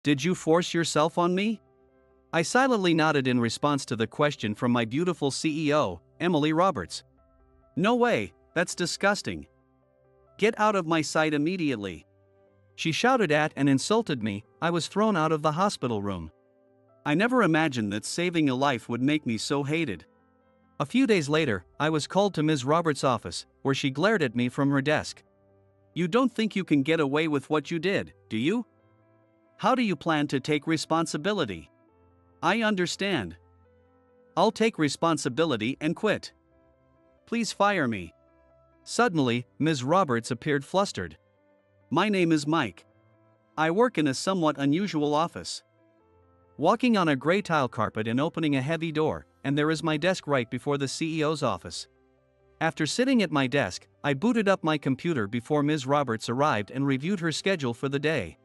Did you force yourself on me? I silently nodded in response to the question from my beautiful CEO, Emily Roberts. No way, that's disgusting. Get out of my sight immediately. She shouted at and insulted me. I was thrown out of the hospital room. I never imagined that saving a life would make me so hated. A few days later, I was called to Ms. Roberts' office, where she glared at me from her desk. You don't think you can get away with what you did, do you? How do you plan to take responsibility? I understand. I'll take responsibility and quit. Please fire me. Suddenly, Ms. Roberts appeared flustered. My name is Mike. I work in a somewhat unusual office. Walking on a gray tile carpet and opening a heavy door, and there is my desk right before the CEO's office. After sitting at my desk, I booted up my computer before Ms. Roberts arrived and reviewed her schedule for the day.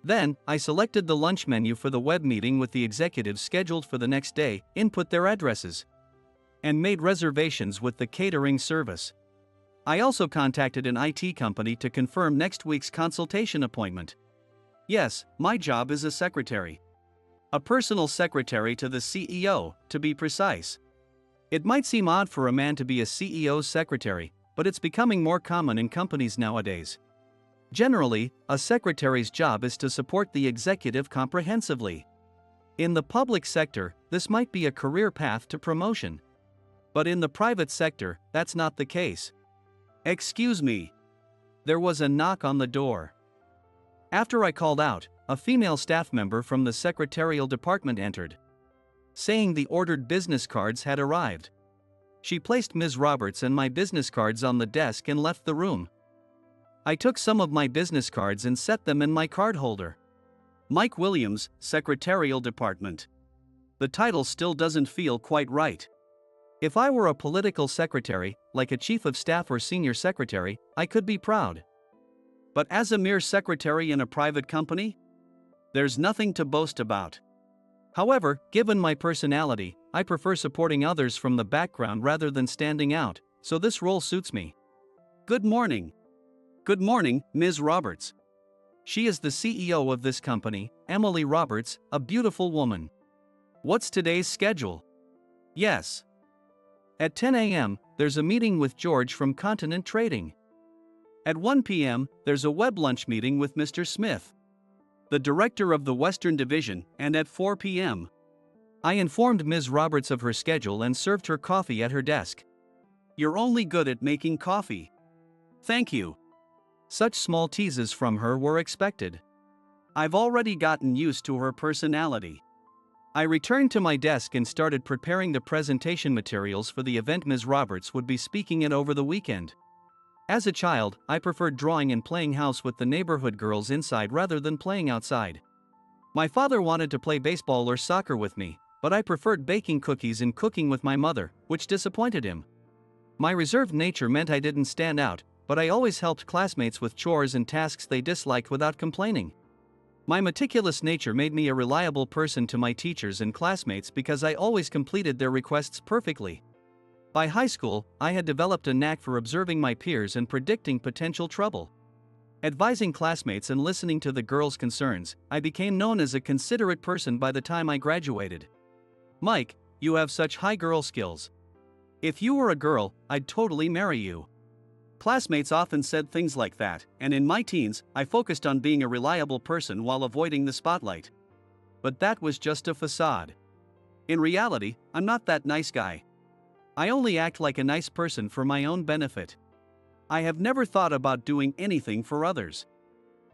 Then, I selected the lunch menu for the web meeting with the executives scheduled for the next day, input their addresses, and made reservations with the catering service. I also contacted an IT company to confirm next week's consultation appointment. Yes, my job is a secretary. A personal secretary to the CEO, to be precise. It might seem odd for a man to be a CEO's secretary, but it's becoming more common in companies nowadays. Generally, a secretary's job is to support the executive comprehensively. In the public sector, this might be a career path to promotion. But in the private sector, that's not the case. Excuse me. There was a knock on the door. After I called out, a female staff member from the secretarial department entered, saying the ordered business cards had arrived. She placed Ms. Roberts and my business cards on the desk and left the room. I took some of my business cards and set them in my card holder. Mike Williams, Secretarial Department. The title still doesn't feel quite right. If I were a political secretary, like a chief of staff or senior secretary, I could be proud. But as a mere secretary in a private company? There's nothing to boast about. However, given my personality, I prefer supporting others from the background rather than standing out, so this role suits me. Good morning. Good morning, Ms. Roberts. She is the CEO of this company, Emily Roberts, a beautiful woman. What's today's schedule? Yes. At 10 a.m., there's a meeting with George from Continent Trading. At 1 p.m., there's a web lunch meeting with Mr. Smith, the director of the Western Division, and at 4 p.m. I informed Ms. Roberts of her schedule and served her coffee at her desk. You're only good at making coffee. Thank you. Such small teases from her were expected. I've already gotten used to her personality. I returned to my desk and started preparing the presentation materials for the event Ms. Roberts would be speaking at over the weekend. As a child, I preferred drawing and playing house with the neighborhood girls inside rather than playing outside. My father wanted to play baseball or soccer with me, but I preferred baking cookies and cooking with my mother, which disappointed him. My reserved nature meant I didn't stand out, but I always helped classmates with chores and tasks they disliked without complaining. My meticulous nature made me a reliable person to my teachers and classmates because I always completed their requests perfectly. By high school, I had developed a knack for observing my peers and predicting potential trouble. Advising classmates and listening to the girls' concerns, I became known as a considerate person by the time I graduated. Mike, you have such high girl skills. If you were a girl, I'd totally marry you. Classmates often said things like that, and in my teens, I focused on being a reliable person while avoiding the spotlight. But that was just a facade. In reality, I'm not that nice guy. I only act like a nice person for my own benefit. I have never thought about doing anything for others.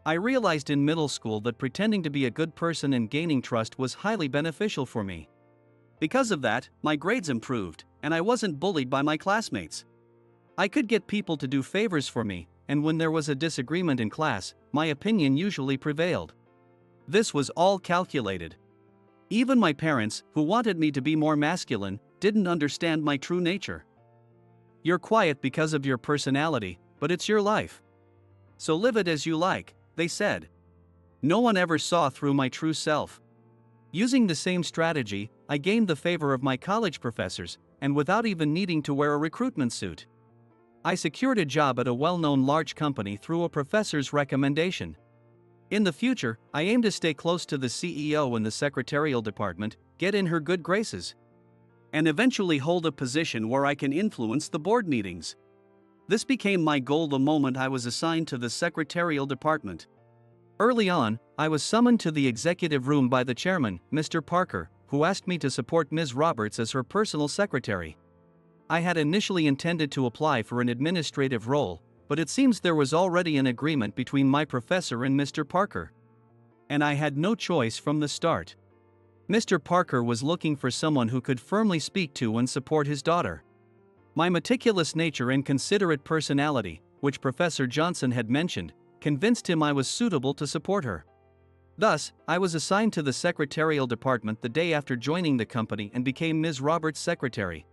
I realized in middle school that pretending to be a good person and gaining trust was highly beneficial for me. Because of that, my grades improved, and I wasn't bullied by my classmates. I could get people to do favors for me, and when there was a disagreement in class, my opinion usually prevailed. This was all calculated. Even my parents, who wanted me to be more masculine, didn't understand my true nature. You're quiet because of your personality, but it's your life. So live it as you like, they said. No one ever saw through my true self. Using the same strategy, I gained the favor of my college professors, and without even needing to wear a recruitment suit. I secured a job at a well-known large company through a professor's recommendation. In the future, I aim to stay close to the CEO in the secretarial department, get in her good graces, and eventually hold a position where I can influence the board meetings. This became my goal the moment I was assigned to the secretarial department. Early on, I was summoned to the executive room by the chairman, Mr. Parker, who asked me to support Ms. Roberts as her personal secretary. I had initially intended to apply for an administrative role, but it seems there was already an agreement between my professor and Mr. Parker, and I had no choice from the start. Mr. Parker was looking for someone who could firmly speak to and support his daughter. My meticulous nature and considerate personality, which Professor Johnson had mentioned, convinced him I was suitable to support her. Thus, I was assigned to the secretarial department the day after joining the company and became Ms. Roberts' secretary.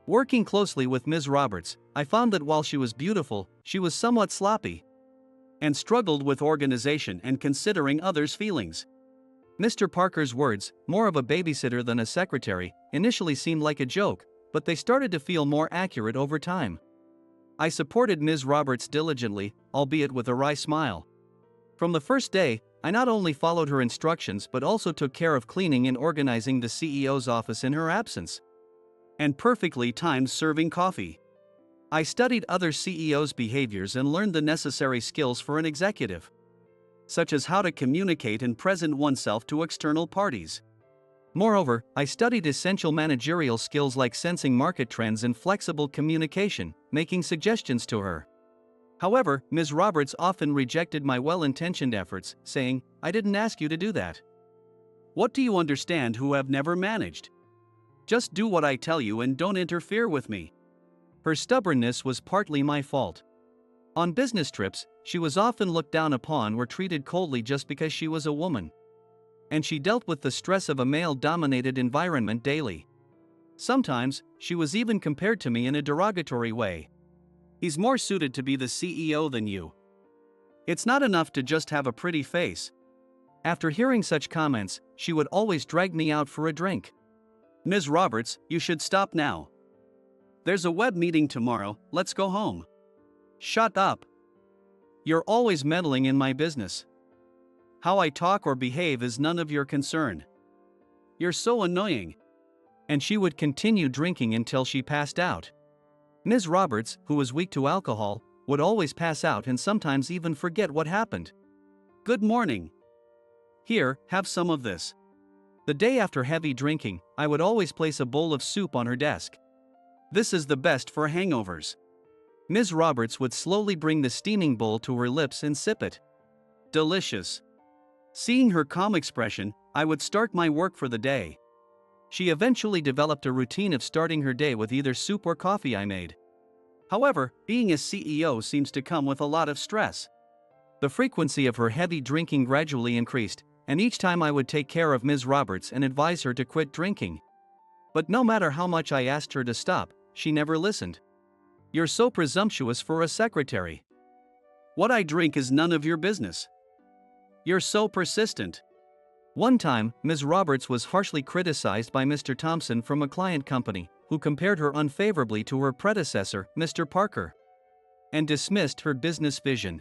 Working closely with Ms. Roberts, I found that while she was beautiful, she was somewhat sloppy and struggled with organization and considering others' feelings. Mr. Parker's words, more of a babysitter than a secretary, initially seemed like a joke, but they started to feel more accurate over time. I supported Ms. Roberts diligently, albeit with a wry smile. From the first day, I not only followed her instructions but also took care of cleaning and organizing the CEO's office in her absence, and perfectly timed serving coffee. I studied other CEOs' behaviors and learned the necessary skills for an executive, such as how to communicate and present oneself to external parties. Moreover, I studied essential managerial skills like sensing market trends and flexible communication, making suggestions to her. However, Ms. Roberts often rejected my well-intentioned efforts, saying, "I didn't ask you to do that. What do you understand who have never managed? Just do what I tell you and don't interfere with me." Her stubbornness was partly my fault. On business trips, she was often looked down upon or treated coldly just because she was a woman, and she dealt with the stress of a male-dominated environment daily. Sometimes, she was even compared to me in a derogatory way. "He's more suited to be the CEO than you. It's not enough to just have a pretty face." After hearing such comments, she would always drag me out for a drink. "Ms. Roberts, you should stop now. There's a web meeting tomorrow, let's go home." "Shut up. You're always meddling in my business. How I talk or behave is none of your concern. You're so annoying." And she would continue drinking until she passed out. Ms. Roberts, who was weak to alcohol, would always pass out and sometimes even forget what happened. "Good morning. Here, have some of this." The day after heavy drinking, I would always place a bowl of soup on her desk. "This is the best for hangovers." Ms. Roberts would slowly bring the steaming bowl to her lips and sip it. Delicious. Seeing her calm expression, I would start my work for the day. She eventually developed a routine of starting her day with either soup or coffee I made. However, being a CEO seems to come with a lot of stress. The frequency of her heavy drinking gradually increased, and each time I would take care of Ms. Roberts and advise her to quit drinking. But no matter how much I asked her to stop, she never listened. "You're so presumptuous for a secretary. What I drink is none of your business. You're so persistent." One time, Ms. Roberts was harshly criticized by Mr. Thompson from a client company, who compared her unfavorably to her predecessor, Mr. Parker, and dismissed her business vision.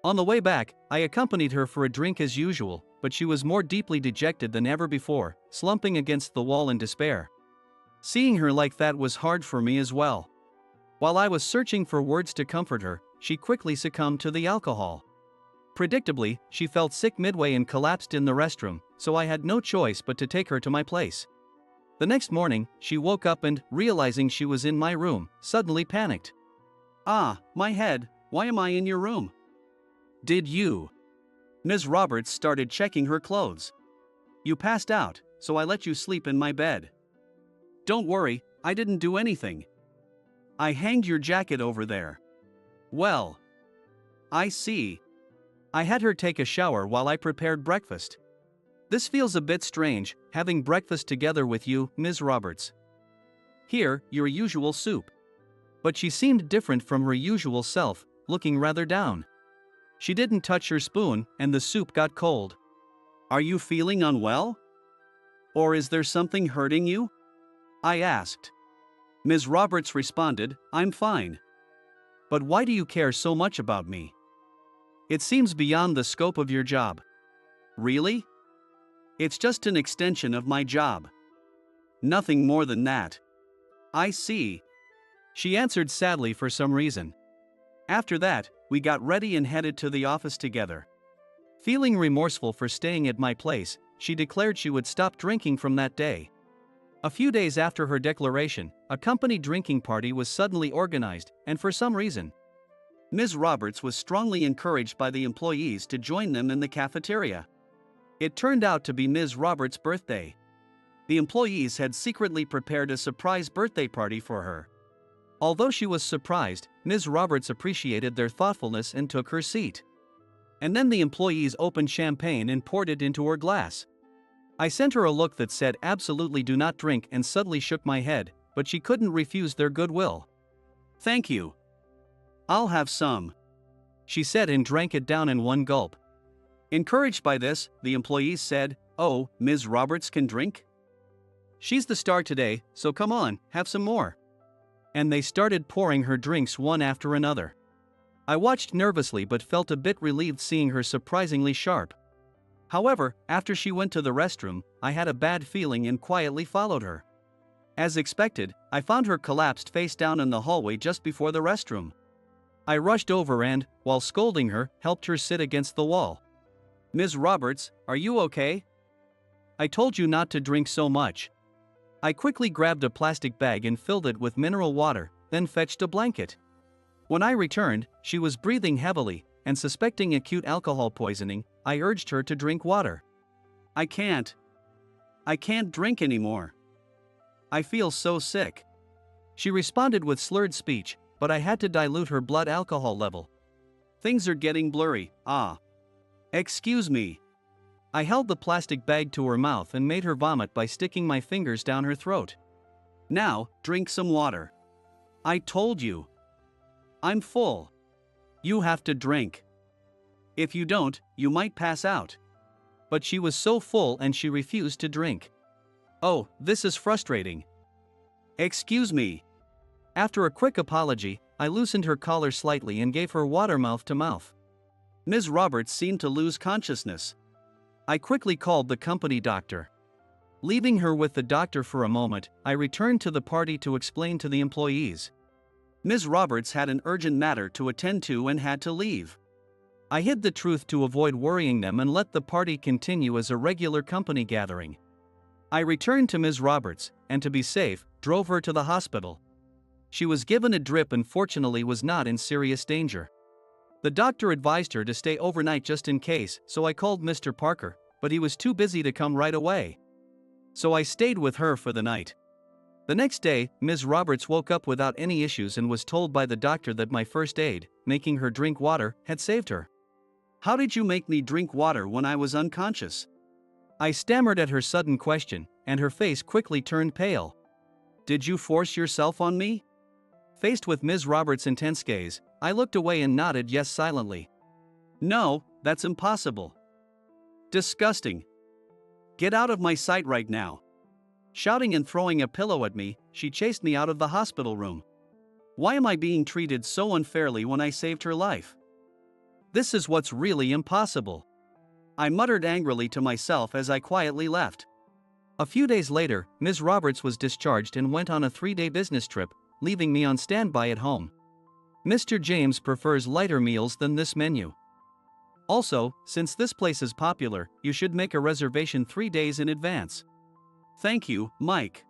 On the way back, I accompanied her for a drink as usual, but she was more deeply dejected than ever before, slumping against the wall in despair. Seeing her like that was hard for me as well. While I was searching for words to comfort her, she quickly succumbed to the alcohol. Predictably, she felt sick midway and collapsed in the restroom, so I had no choice but to take her to my place. The next morning, she woke up and, realizing she was in my room, suddenly panicked. "Ah, my head, why am I in your room?" "Did you?" Ms. Roberts started checking her clothes. "You passed out, so I let you sleep in my bed." "Don't worry, I didn't do anything. I hanged your jacket over there." "Well, I see." I had her take a shower while I prepared breakfast. "This feels a bit strange, having breakfast together with you, Ms. Roberts. Here, your usual soup." But she seemed different from her usual self, looking rather down. She didn't touch her spoon, and the soup got cold. "Are you feeling unwell? Or is there something hurting you?" I asked. Ms. Roberts responded, "I'm fine." "But why do you care so much about me?" It seems beyond the scope of your job. Really? It's just an extension of my job. Nothing more than that. I see. She answered sadly for some reason. After that, we got ready and headed to the office together. Feeling remorseful for staying at my place, she declared she would stop drinking from that day. A few days after her declaration, a company drinking party was suddenly organized, and for some reason, Ms. Roberts was strongly encouraged by the employees to join them in the cafeteria. It turned out to be Ms. Roberts' birthday. The employees had secretly prepared a surprise birthday party for her. Although she was surprised, Ms. Roberts appreciated their thoughtfulness and took her seat. And then the employees opened champagne and poured it into her glass. I sent her a look that said absolutely do not drink and subtly shook my head, but she couldn't refuse their goodwill. Thank you. I'll have some, she said and drank it down in one gulp. Encouraged by this, the employees said, "Oh, Ms. Roberts can drink? She's the star today, so come on, have some more." And they started pouring her drinks one after another. I watched nervously but felt a bit relieved seeing her surprisingly sharp. However, after she went to the restroom, I had a bad feeling and quietly followed her. As expected, I found her collapsed face down in the hallway just before the restroom. I rushed over and, while scolding her, helped her sit against the wall. "Ms. Roberts, are you okay? I told you not to drink so much." I quickly grabbed a plastic bag and filled it with mineral water, then fetched a blanket. When I returned, she was breathing heavily, and suspecting acute alcohol poisoning, I urged her to drink water. I can't drink anymore. I feel so sick." She responded with slurred speech, but I had to dilute her blood alcohol level. "Things are getting blurry, Excuse me." I held the plastic bag to her mouth and made her vomit by sticking my fingers down her throat. "Now, drink some water. I told you. I'm full. You have to drink. If you don't, you might pass out." But she was so full and she refused to drink. Oh, this is frustrating. "Excuse me." After a quick apology, I loosened her collar slightly and gave her water mouth to mouth. Ms. Roberts seemed to lose consciousness. I quickly called the company doctor. Leaving her with the doctor for a moment, I returned to the party to explain to the employees. Ms. Roberts had an urgent matter to attend to and had to leave. I hid the truth to avoid worrying them and let the party continue as a regular company gathering. I returned to Ms. Roberts, and to be safe, drove her to the hospital. She was given a drip and fortunately was not in serious danger. The doctor advised her to stay overnight just in case, so I called Mr. Parker, but he was too busy to come right away. So I stayed with her for the night. The next day, Ms. Roberts woke up without any issues and was told by the doctor that my first aid, making her drink water, had saved her. "How did you make me drink water when I was unconscious?" I stammered at her sudden question, and her face quickly turned pale. "Did you force yourself on me?" Faced with Ms. Roberts' intense gaze, I looked away and nodded yes silently. "No, that's impossible. Disgusting. Get out of my sight right now." Shouting and throwing a pillow at me, she chased me out of the hospital room. Why am I being treated so unfairly when I saved her life? This is what's really impossible. I muttered angrily to myself as I quietly left. A few days later, Ms. Roberts was discharged and went on a 3-day business trip, leaving me on standby at home. Mr. James prefers lighter meals than this menu. Also, since this place is popular, you should make a reservation 3 days in advance. Thank you, Mike.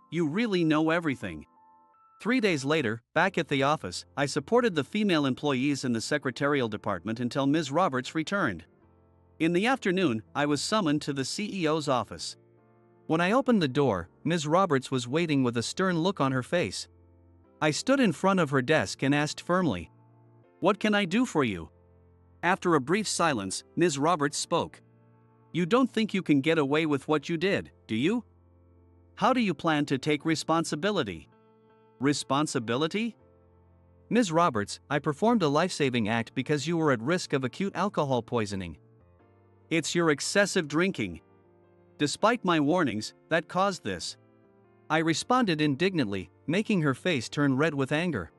You really know everything. 3 days later, back at the office, I supported the female employees in the secretarial department until Ms. Roberts returned. In the afternoon, I was summoned to the CEO's office. When I opened the door, Ms. Roberts was waiting with a stern look on her face. I stood in front of her desk and asked firmly, "What can I do for you?" After a brief silence, Ms. Roberts spoke. "You don't think you can get away with what you did, do you? How do you plan to take responsibility?" Responsibility? "Ms. Roberts, I performed a life-saving act because you were at risk of acute alcohol poisoning. It's your excessive drinking. Despite my warnings, that caused this." I responded indignantly, making her face turn red with anger.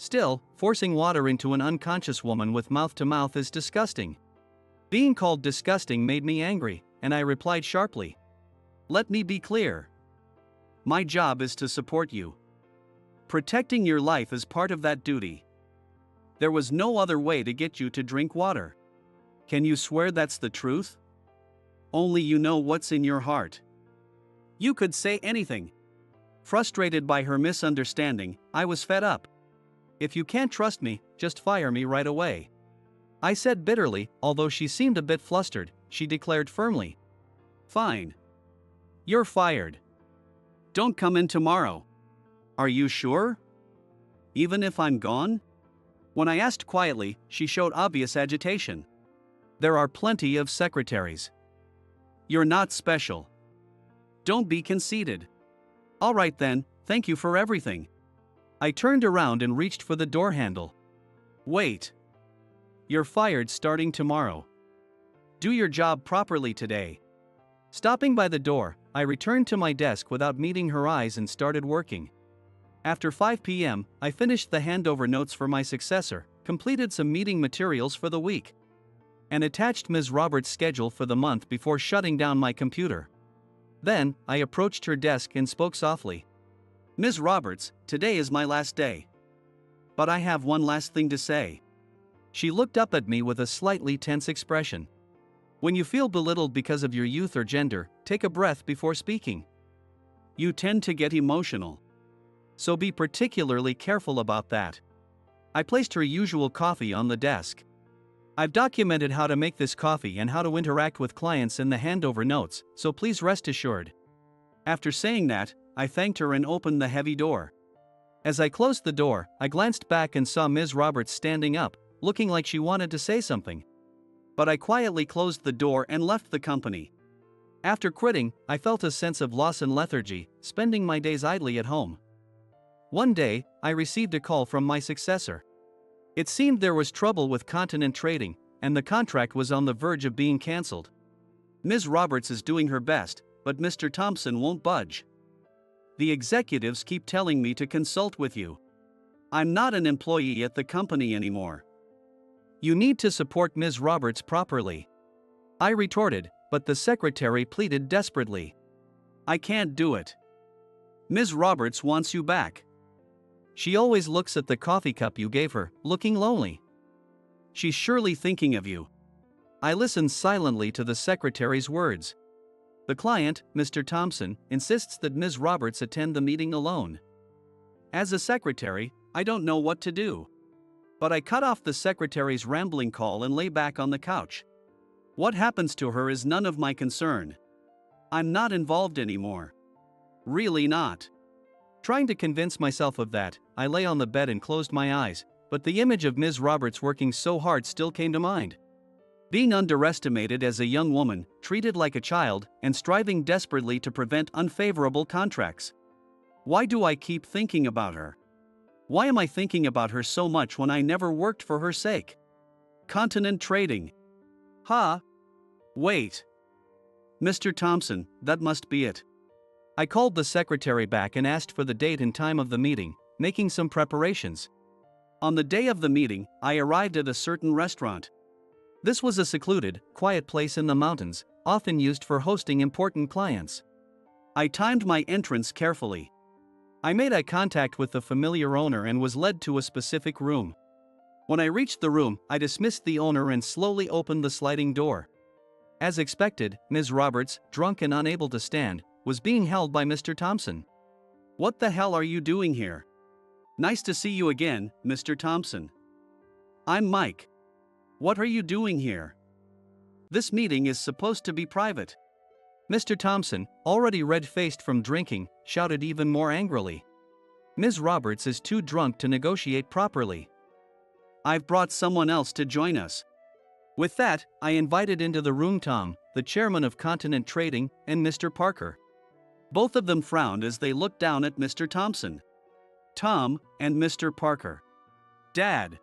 Still, forcing water into an unconscious woman with mouth to mouth is disgusting. Being called disgusting made me angry, and I replied sharply. Let me be clear. My job is to support you. Protecting your life is part of that duty. There was no other way to get you to drink water. Can you swear that's the truth? Only you know what's in your heart. You could say anything. Frustrated by her misunderstanding, I was fed up. If you can't trust me, just fire me right away. I said bitterly, although she seemed a bit flustered. She declared firmly. Fine. You're fired. Don't come in tomorrow. Are you sure? Even if I'm gone? When I asked quietly, she showed obvious agitation. There are plenty of secretaries. You're not special. Don't be conceited. All right then, thank you for everything. I turned around and reached for the door handle. Wait. You're fired starting tomorrow. Do your job properly today. Stopping by the door, I returned to my desk without meeting her eyes and started working. After 5 p.m., I finished the handover notes for my successor, completed some meeting materials for the week, and attached Ms. Roberts' schedule for the month before shutting down my computer. Then, I approached her desk and spoke softly. Ms. Roberts, today is my last day. But I have one last thing to say. She looked up at me with a slightly tense expression. When you feel belittled because of your youth or gender, take a breath before speaking. You tend to get emotional. So be particularly careful about that. I placed her usual coffee on the desk. I've documented how to make this coffee and how to interact with clients in the handover notes, so please rest assured. After saying that, I thanked her and opened the heavy door. As I closed the door, I glanced back and saw Ms. Roberts standing up, looking like she wanted to say something. But I quietly closed the door and left the company. After quitting, I felt a sense of loss and lethargy, spending my days idly at home. One day, I received a call from my successor. It seemed there was trouble with Continent Trading, and the contract was on the verge of being cancelled. Ms. Roberts is doing her best, but Mr. Thompson won't budge. The executives keep telling me to consult with you. I'm not an employee at the company anymore. You need to support Ms. Roberts properly. I retorted, but the secretary pleaded desperately. I can't do it. Ms. Roberts wants you back. She always looks at the coffee cup you gave her, looking lonely. She's surely thinking of you. I listened silently to the secretary's words. The client, Mr. Thompson, insists that Ms. Roberts attend the meeting alone. As a secretary, I don't know what to do. But I cut off the secretary's rambling call and lay back on the couch. What happens to her is none of my concern. I'm not involved anymore. Really not. Trying to convince myself of that, I lay on the bed and closed my eyes, but the image of Ms. Roberts working so hard still came to mind. Being underestimated as a young woman, treated like a child, and striving desperately to prevent unfavorable contracts. Why do I keep thinking about her? Why am I thinking about her so much when I never worked for her sake? Continent Trading. Wait. Mr. Thompson, that must be it. I called the secretary back and asked for the date and time of the meeting, making some preparations. On the day of the meeting, I arrived at a certain restaurant. This was a secluded, quiet place in the mountains, often used for hosting important clients. I timed my entrance carefully. I made eye contact with the familiar owner and was led to a specific room. When I reached the room, I dismissed the owner and slowly opened the sliding door. As expected, Ms. Roberts, drunk and unable to stand, was being held by Mr. Thompson. What the hell are you doing here? Nice to see you again, Mr. Thompson. I'm Mike. What are you doing here? This meeting is supposed to be private. Mr. Thompson, already red-faced from drinking, shouted even more angrily. Ms. Roberts is too drunk to negotiate properly. I've brought someone else to join us. With that, I invited into the room Tom, the chairman of Continent Trading, and Mr. Parker. Both of them frowned as they looked down at Mr. Thompson. Tom and Mr. Parker. Dad.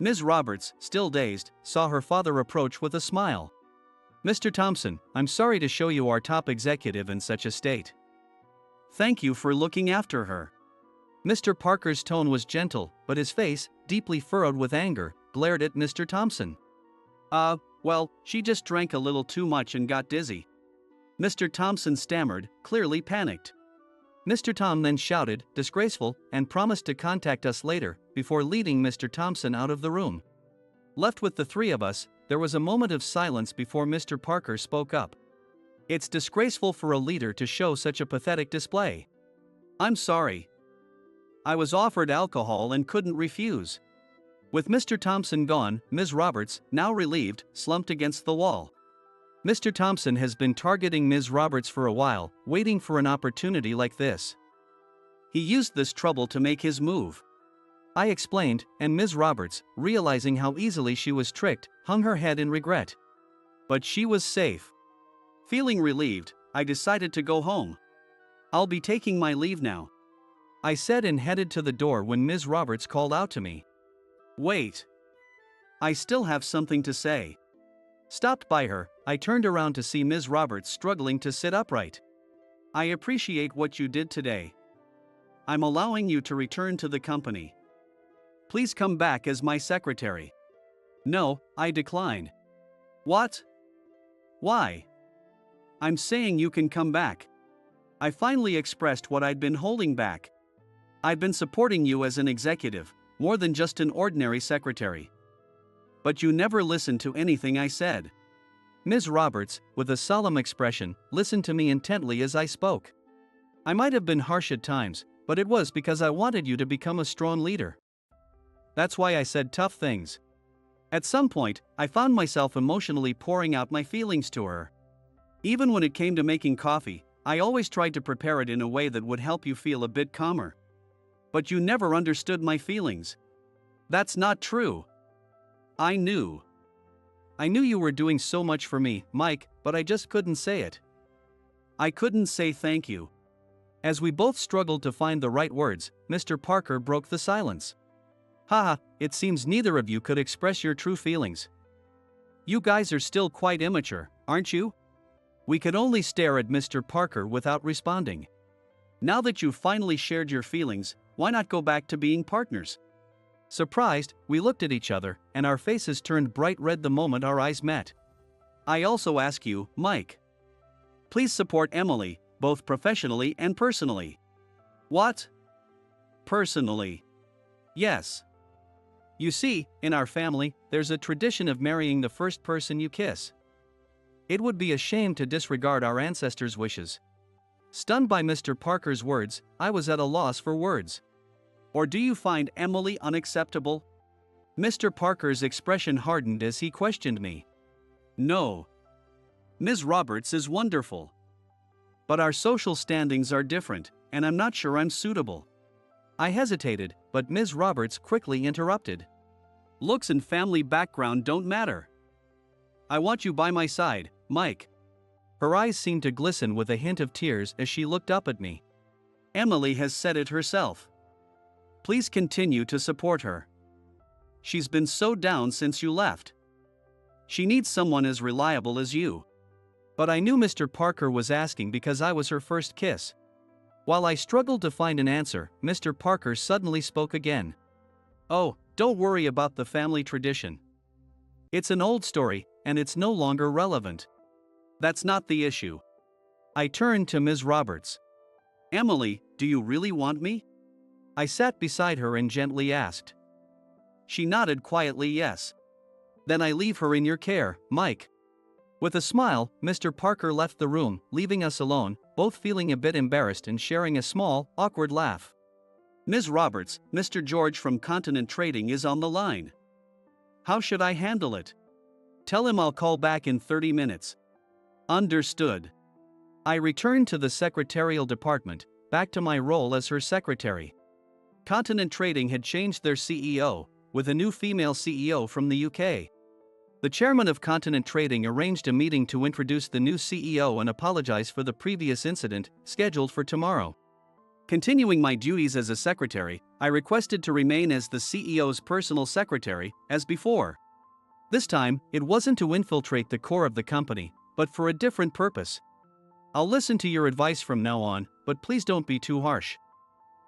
Ms. Roberts, still dazed, saw her father approach with a smile. Mr. Thompson, I'm sorry to show you our top executive in such a state. Thank you for looking after her. Mr. Parker's tone was gentle, but his face, deeply furrowed with anger, glared at Mr. Thompson. Well, she just drank a little too much and got dizzy. Mr. Thompson stammered, clearly panicked. Mr. Tom then shouted, disgraceful, and promised to contact us later, before leading Mr. Thompson out of the room. Left with the three of us, there was a moment of silence before Mr. Parker spoke up. It's disgraceful for a leader to show such a pathetic display. I'm sorry. I was offered alcohol and couldn't refuse. With Mr. Thompson gone, Ms. Roberts, now relieved, slumped against the wall. Mr. Thompson has been targeting Ms. Roberts for a while, waiting for an opportunity like this. He used this trouble to make his move. I explained, and Ms. Roberts, realizing how easily she was tricked, hung her head in regret. But she was safe. Feeling relieved, I decided to go home. I'll be taking my leave now, I said, and headed to the door when Ms. Roberts called out to me. Wait. I still have something to say. Stopped by her, I turned around to see Ms. Roberts struggling to sit upright. I appreciate what you did today. I'm allowing you to return to the company. Please come back as my secretary. No, I decline. What? Why? I'm saying you can come back. I finally expressed what I'd been holding back. I've been supporting you as an executive, more than just an ordinary secretary. But you never listened to anything I said. Ms. Roberts, with a solemn expression, listened to me intently as I spoke. I might have been harsh at times, but it was because I wanted you to become a strong leader. That's why I said tough things. At some point, I found myself emotionally pouring out my feelings to her. Even when it came to making coffee, I always tried to prepare it in a way that would help you feel a bit calmer. But you never understood my feelings. That's not true. I knew you were doing so much for me, Mike, but I just couldn't say it. I couldn't say thank you. As we both struggled to find the right words, Mr. Parker broke the silence. Haha, it seems neither of you could express your true feelings. You guys are still quite immature, aren't you? We could only stare at Mr. Parker without responding. Now that you've finally shared your feelings, why not go back to being partners? Surprised, we looked at each other, and our faces turned bright red the moment our eyes met. I also ask you, Mike. Please support Emily, both professionally and personally. What? Personally. Yes. You see, in our family, there's a tradition of marrying the first person you kiss. It would be a shame to disregard our ancestors' wishes. Stunned by Mr. Parker's words, I was at a loss for words. Or do you find Emily unacceptable? Mr. Parker's expression hardened as he questioned me. No. Ms. Roberts is wonderful. But our social standings are different, and I'm not sure I'm suitable. I hesitated, but Ms. Roberts quickly interrupted. Looks and family background don't matter. I want you by my side, Mike. Her eyes seemed to glisten with a hint of tears as she looked up at me. Emily has said it herself. Please continue to support her. She's been so down since you left. She needs someone as reliable as you. But I knew Mr. Parker was asking because I was her first kiss. While I struggled to find an answer, Mr. Parker suddenly spoke again. Oh, don't worry about the family tradition. It's an old story, and it's no longer relevant. That's not the issue. I turned to Ms. Roberts. Emily, do you really want me? I sat beside her and gently asked. She nodded quietly yes. Then I leave her in your care, Mike. With a smile, Mr. Parker left the room, leaving us alone, both feeling a bit embarrassed and sharing a small, awkward laugh. Ms. Roberts, Mr. George from Continent Trading is on the line. How should I handle it? Tell him I'll call back in 30 minutes. Understood. I returned to the secretarial department, back to my role as her secretary. Continent Trading had changed their CEO, with a new female CEO from the UK. The chairman of Continent Trading arranged a meeting to introduce the new CEO and apologize for the previous incident, scheduled for tomorrow. Continuing my duties as a secretary, I requested to remain as the CEO's personal secretary, as before. This time, it wasn't to infiltrate the core of the company, but for a different purpose. I'll listen to your advice from now on, but please don't be too harsh.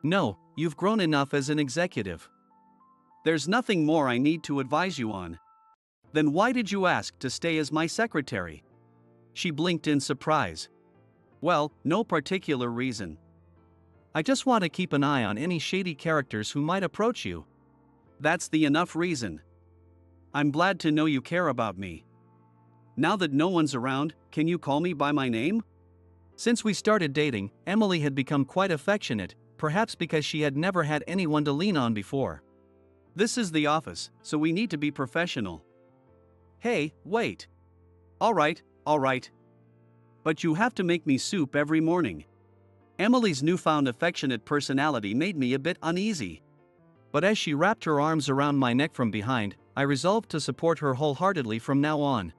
No, you've grown enough as an executive. There's nothing more I need to advise you on. Then why did you ask to stay as my secretary? She blinked in surprise. Well, no particular reason. I just want to keep an eye on any shady characters who might approach you. That's the enough reason. I'm glad to know you care about me. Now that no one's around, can you call me by my name? Since we started dating, Emily had become quite affectionate, perhaps because she had never had anyone to lean on before. This is the office, so we need to be professional. Hey, wait. All right. But you have to make me soup every morning. Emily's newfound affectionate personality made me a bit uneasy. But as she wrapped her arms around my neck from behind, I resolved to support her wholeheartedly from now on.